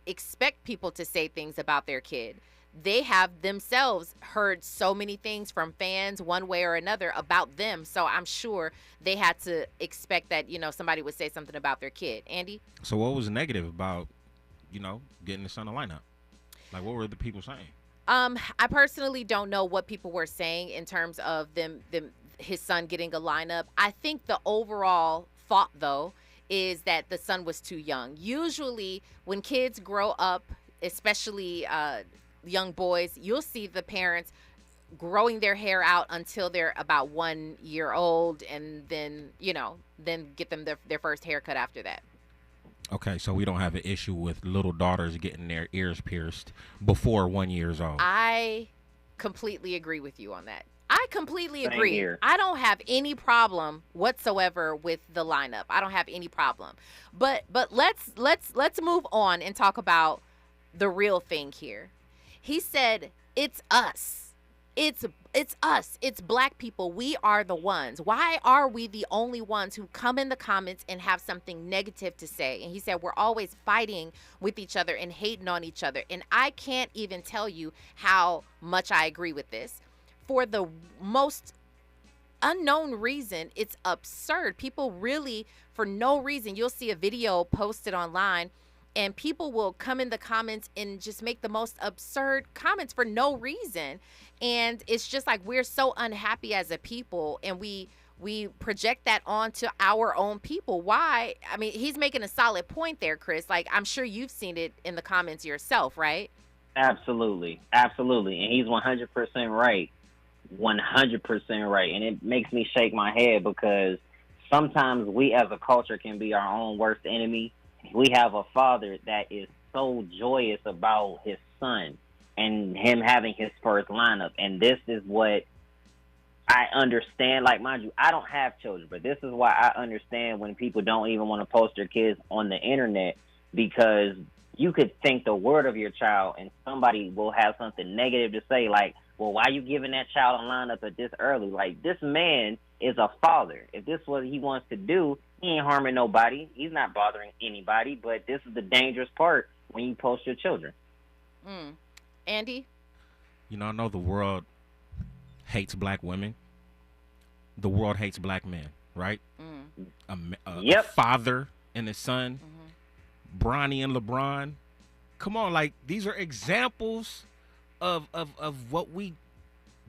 expect people to say things about their kid. They have themselves heard so many things from fans one way or another about them. So I'm sure they had to expect that, somebody would say something about their kid. Andy? So what was negative about, getting the son a lineup? Like, what were the people saying? I personally don't know what people were saying in terms of his son getting a lineup. I think the overall thought, though, is that the son was too young. Usually when kids grow up, especially young boys, you'll see the parents growing their hair out until they're about 1 year old, and then get them their first haircut after that. Okay, so we don't have an issue with little daughters getting their ears pierced before 1 year old. I completely agree with you on that. I completely agree. Same here. I don't have any problem whatsoever with the lineup. I don't have any problem. But let's move on and talk about the real thing here. He said, it's us. It's us. It's black people. We are the ones. Why are we the only ones who come in the comments and have something negative to say? And he said we're always fighting with each other and hating on each other. And I can't even tell you how much I agree with this. For the most unknown reason, it's absurd. People really, for no reason, you'll see a video posted online and people will come in the comments and just make the most absurd comments for no reason. And it's just like we're so unhappy as a people, and we project that onto our own people. Why? I mean, he's making a solid point there, Chris. Like, I'm sure you've seen it in the comments yourself, right? Absolutely. Absolutely. And he's 100% right. 100% right. And it makes me shake my head because sometimes we as a culture can be our own worst enemy. We have a father that is so joyous about his son and him having his first lineup. And this is what I understand. Like, mind you, I don't have children, but this is why I understand when people don't even want to post their kids on the internet, because you could think the word of your child and somebody will have something negative to say, like, well, why are you giving that child a lineup at this early? Like, this man is a father. If this is what he wants to do, he ain't harming nobody. He's not bothering anybody, but this is the dangerous part when you post your children. Andy? You know, I know the world hates black women. The world hates black men, right? A father and his son, Bronny and LeBron. Come on, like, these are examples of what we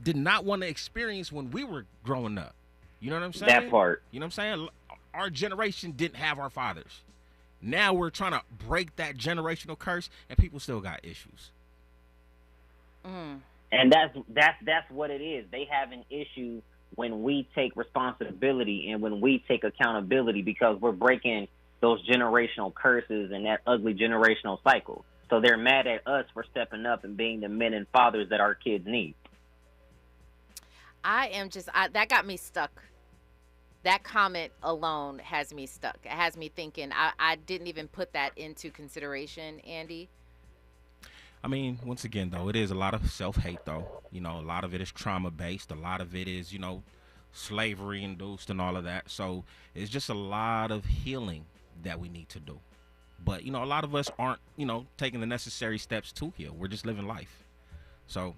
did not want to experience when we were growing up. You know what I'm saying? That part. You know what I'm saying? Our generation didn't have our fathers. Now we're trying to break that generational curse, and people still got issues. And that's what it is. They have an issue when we take responsibility and when we take accountability, because we're breaking those generational curses and that ugly generational cycle. So they're mad at us for stepping up and being the men and fathers that our kids need. That got me stuck. That comment alone has me stuck. It has me thinking. I didn't even put that into consideration, Andy. I mean, once again, though, it is a lot of self-hate, though. You know, a lot of it is trauma-based. A lot of it is, you know, slavery-induced and all of that. So it's just a lot of healing that we need to do. But, you know, a lot of us aren't, you know, taking the necessary steps to heal. We're just living life. So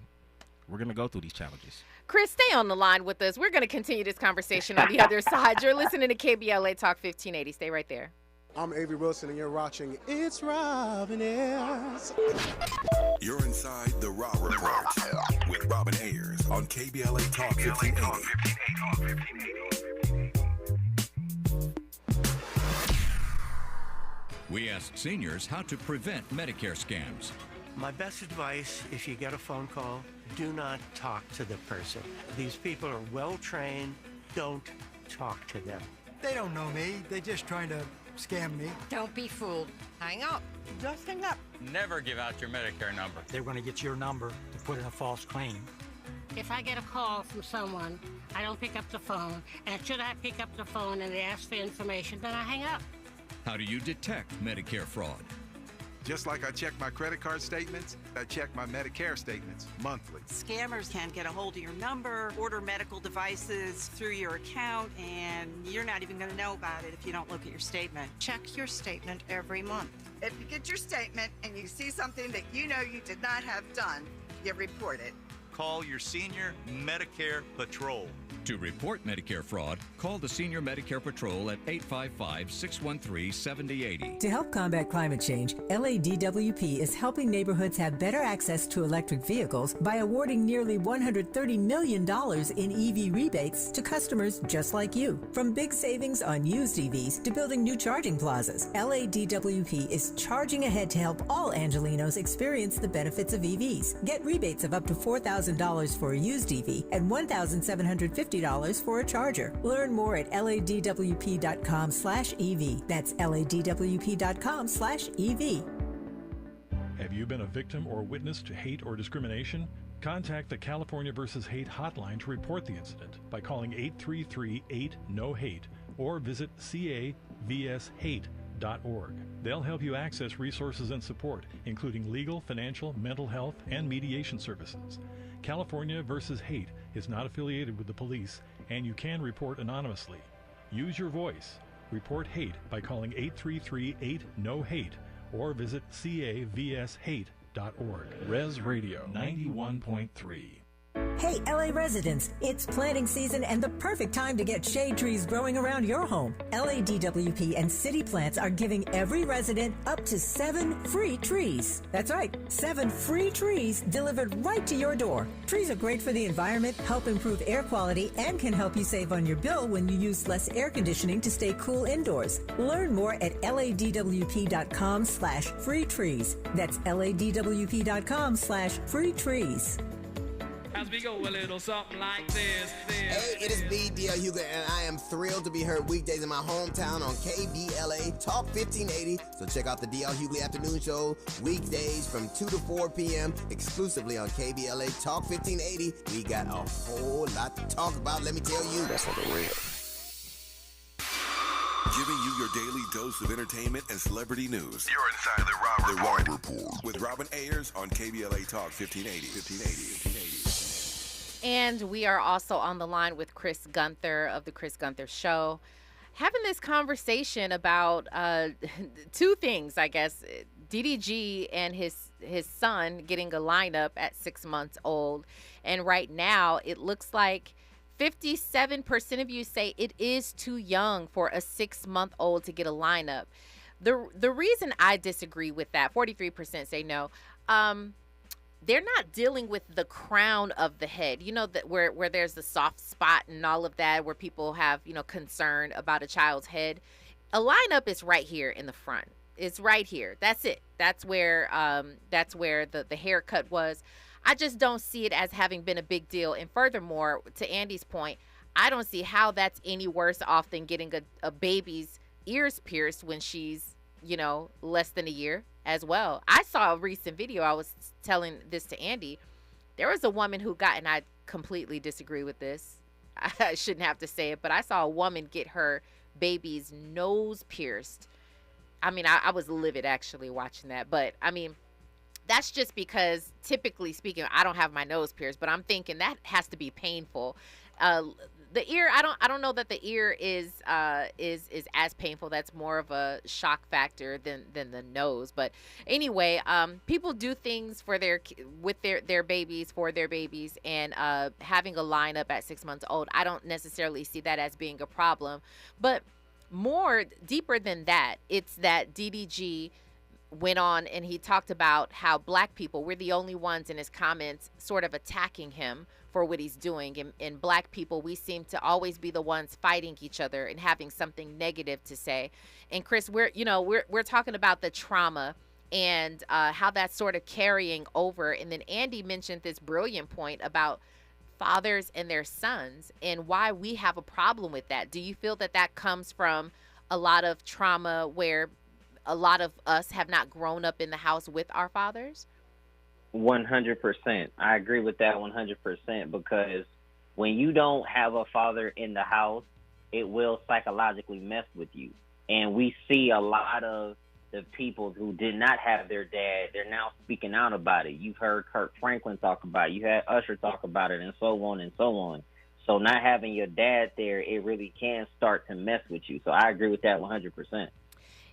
we're going to go through these challenges. Chris, stay on the line with us. We're going to continue this conversation on the other side. You're listening to KBLA Talk 1580. Stay right there. I'm Avery Wilson, and you're watching It's Robin Ayers. You're inside the Raw Report with Robin Ayers on KBLA Talk 1580. We asked seniors how to prevent Medicare scams. My best advice, if you get a phone call, do not talk to the person. These people are well-trained. Don't talk to them. They don't know me. They're just trying to scam me. Don't be fooled. Hang up. Just hang up. Never give out your Medicare number. They're going to get your number to put in a false claim. If I get a call from someone, I don't pick up the phone. And should I pick up the phone and they ask for information, then I hang up. How do you detect Medicare fraud? Just like I check my credit card statements, I check my Medicare statements monthly. Scammers can get a hold of your number, order medical devices through your account, and you're not even going to know about it if you don't look at your statement. Check your statement every month. If you get your statement and you see something that you know you did not have done, you report it. Call your senior Medicare Patrol. To report Medicare fraud, call the Senior Medicare Patrol at 855-613-7080. To help combat climate change, LADWP is helping neighborhoods have better access to electric vehicles by awarding nearly $130 million in EV rebates to customers just like you. From big savings on used EVs to building new charging plazas, LADWP is charging ahead to help all Angelenos experience the benefits of EVs. Get rebates of up to $4,000 for a used EV and $1,750 for a charger. Learn more at ladwp.com/EV. That's ladwp.com/EV. Have you been a victim or witness to hate or discrimination? Contact the California vs. Hate hotline to report the incident by calling 833-8-NO-HATE or visit cavshate.org. They'll help you access resources and support, including legal, financial, mental health, and mediation services. California versus Hate is not affiliated with the police, and you can report anonymously. Use your voice. Report hate by calling 833-8-NO-HATE or visit cavshate.org. Res Radio 91.3. Hey, LA residents, it's planting season and the perfect time to get shade trees growing around your home. LADWP and City Plants are giving every resident up to 7 free trees. That's right, 7 free trees delivered right to your door. Trees are great for the environment, help improve air quality, and can help you save on your bill when you use less air conditioning to stay cool indoors. Learn more at ladwp.com/free trees. That's ladwp.com/free trees. As we go a little something like this. Hey, it is me, D.L. Hughley, and I am thrilled to be heard weekdays in my hometown on KBLA Talk 1580. So check out the D.L. Hughley Afternoon Show weekdays from 2 to 4 p.m. exclusively on KBLA Talk 1580. We got a whole lot to talk about, let me tell you. That's for the real. Giving you your daily dose of entertainment and celebrity news. You're inside the Rob Report. With Robin Ayers on KBLA Talk 1580. And we are also on the line with Chris Gunther of the Chris Gunther Show, having this conversation about two things, I guess. DDG and his son getting a lineup at 6 months old. And right now, it looks like 57% of you say it is too young for a 6-month-old to get a lineup. The reason I disagree with that, 43% say no. They're not dealing with the crown of the head, you know, that where there's the soft spot and all of that, where people have, you know, concern about a child's head. A lineup is right here in the front. It's right here. That's it. That's where the haircut was. I just don't see it as having been a big deal. And furthermore, to Andy's point, I don't see how that's any worse off than getting a baby's ears pierced when she's, you know, less than a year as well. I saw a recent video. I was telling this to Andy. There was a woman who got, and I completely disagree with this. I shouldn't have to say it, but I saw a woman get her baby's nose pierced. I mean, I was livid actually watching that. But I mean, that's just because typically speaking, I don't have my nose pierced, but I'm thinking that has to be painful. The ear, I don't know that the ear is as painful. That's more of a shock factor than the nose. But anyway, people do things for their babies, and having a lineup at 6 months old, I don't necessarily see that as being a problem. But more deeper than that, it's that DDG went on and he talked about how black people, we're the only ones in his comments sort of attacking him for what he's doing. And black people, we seem to always be the ones fighting each other and having something negative to say. And Chris, we're talking about the trauma and how that's sort of carrying over. And then Andy mentioned this brilliant point about fathers and their sons and why we have a problem with that. Do you feel that that comes from a lot of trauma where a lot of us have not grown up in the house with our fathers? 100%. I agree with that 100%, because when you don't have a father in the house, it will psychologically mess with you. And we see a lot of the people who did not have their dad, they're now speaking out about it. You've heard Kirk Franklin talk about it. You had Usher talk about it, and so on and so on. So not having your dad there, it really can start to mess with you. So I agree with that 100%.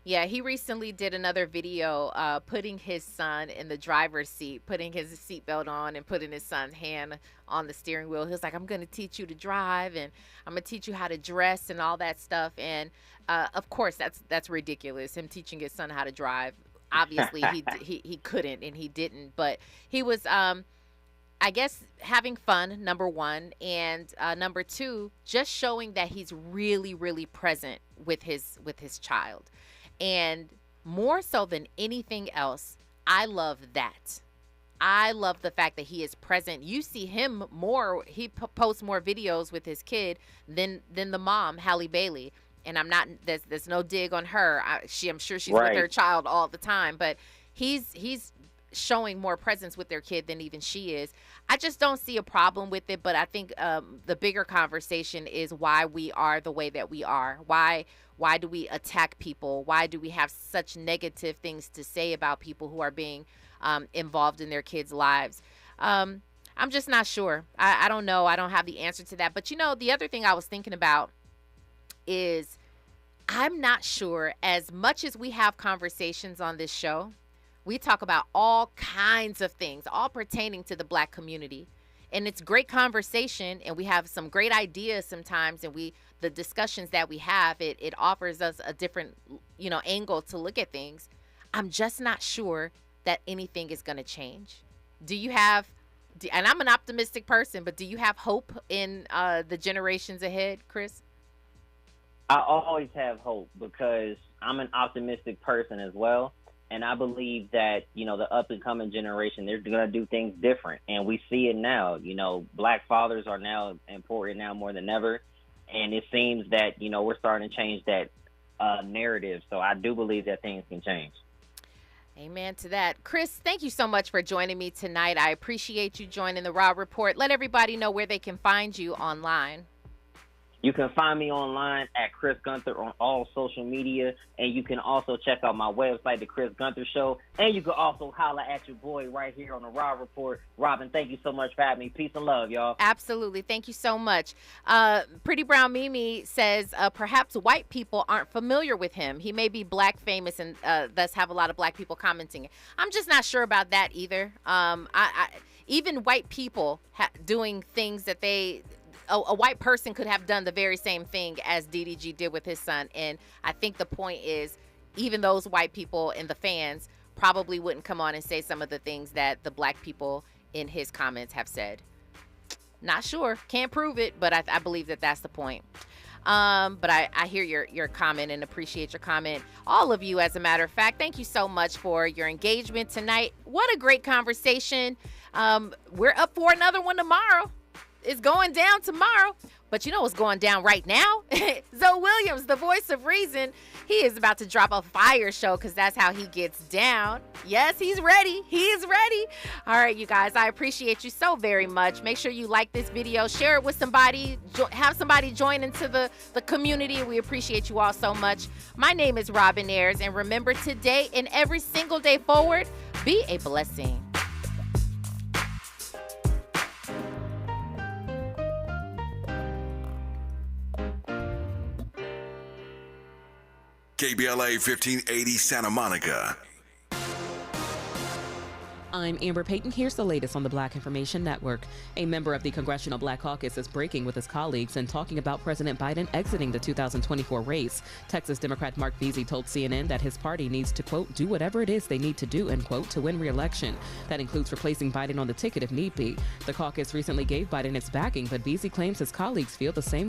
Yeah, he recently did another video putting his son in the driver's seat, putting his seatbelt on and putting his son's hand on the steering wheel. He was like, I'm going to teach you to drive and I'm going to teach you how to dress and all that stuff. And of course, that's ridiculous, him teaching his son how to drive. Obviously, he couldn't and he didn't. But he was, I guess, having fun, number one. And number two, just showing that he's really, really present with his child. And more so than anything else, I love that. I love the fact that he is present. You see him more. He posts more videos with his kid than the mom, Halle Bailey. And I'm not. There's no dig on her. I'm sure she's right with her child all the time. But he's showing more presence with their kid than even she is. I just don't see a problem with it. But I think the bigger conversation is why we are the way that we are. Why do we attack people? Why do we have such negative things to say about people who are being involved in their kids' lives? I'm just not sure. I don't know. I don't have the answer to that. But, the other thing I was thinking about is I'm not sure, as much as we have conversations on this show, we talk about all kinds of things, all pertaining to the Black community. And it's great conversation, and we have some great ideas sometimes, and the discussions that we have, it offers us a different, angle to look at things. I'm just not sure that anything is going to change. Do you have, and I'm an optimistic person, but do you have hope in the generations ahead, Chris? I always have hope because I'm an optimistic person as well. And I believe that, the up-and-coming generation, they're going to do things different. And we see it now. Black fathers are now important now more than ever. And it seems that, we're starting to change that narrative. So I do believe that things can change. Amen to that. Chris, thank you so much for joining me tonight. I appreciate you joining the Raw Report. Let everybody know where they can find you online. You can find me online at Chris Gunther on all social media, and you can also check out my website, The Chris Gunther Show, and you can also holler at your boy right here on the Raw Report. Robin, thank you so much for having me. Peace and love, y'all. Absolutely. Thank you so much. Pretty Brown Mimi says perhaps white people aren't familiar with him. He may be Black famous and thus have a lot of Black people commenting. I'm just not sure about that either. Even white people doing things that a white person could have done the very same thing as DDG did with his son. And I think the point is, even those white people and the fans probably wouldn't come on and say some of the things that the Black people in his comments have said. Not sure. Can't prove it, but I believe that that's the point. But I hear your comment and appreciate your comment. All of you, as a matter of fact, thank you so much for your engagement tonight. What a great conversation. We're up for another one tomorrow. It's going down tomorrow. But you know what's going down right now? Zoe Williams, the voice of reason. He is about to drop a fire show because that's how he gets down. Yes, he's ready. He is ready. All right, you guys, I appreciate you so very much. Make sure you like this video. Share it with somebody. Have somebody join into the community. We appreciate you all so much. My name is Robin Ayers. And remember, today and every single day forward, be a blessing. KBLA 1580 Santa Monica. I'm Amber Payton. Here's the latest on the Black Information Network. A member of the Congressional Black Caucus is breaking with his colleagues and talking about President Biden exiting the 2024 race. Texas Democrat Mark Veazey told CNN that his party needs to, quote, do whatever it is they need to do, end quote, to win re-election. That includes replacing Biden on the ticket if need be. The caucus recently gave Biden its backing, but Veazey claims his colleagues feel the same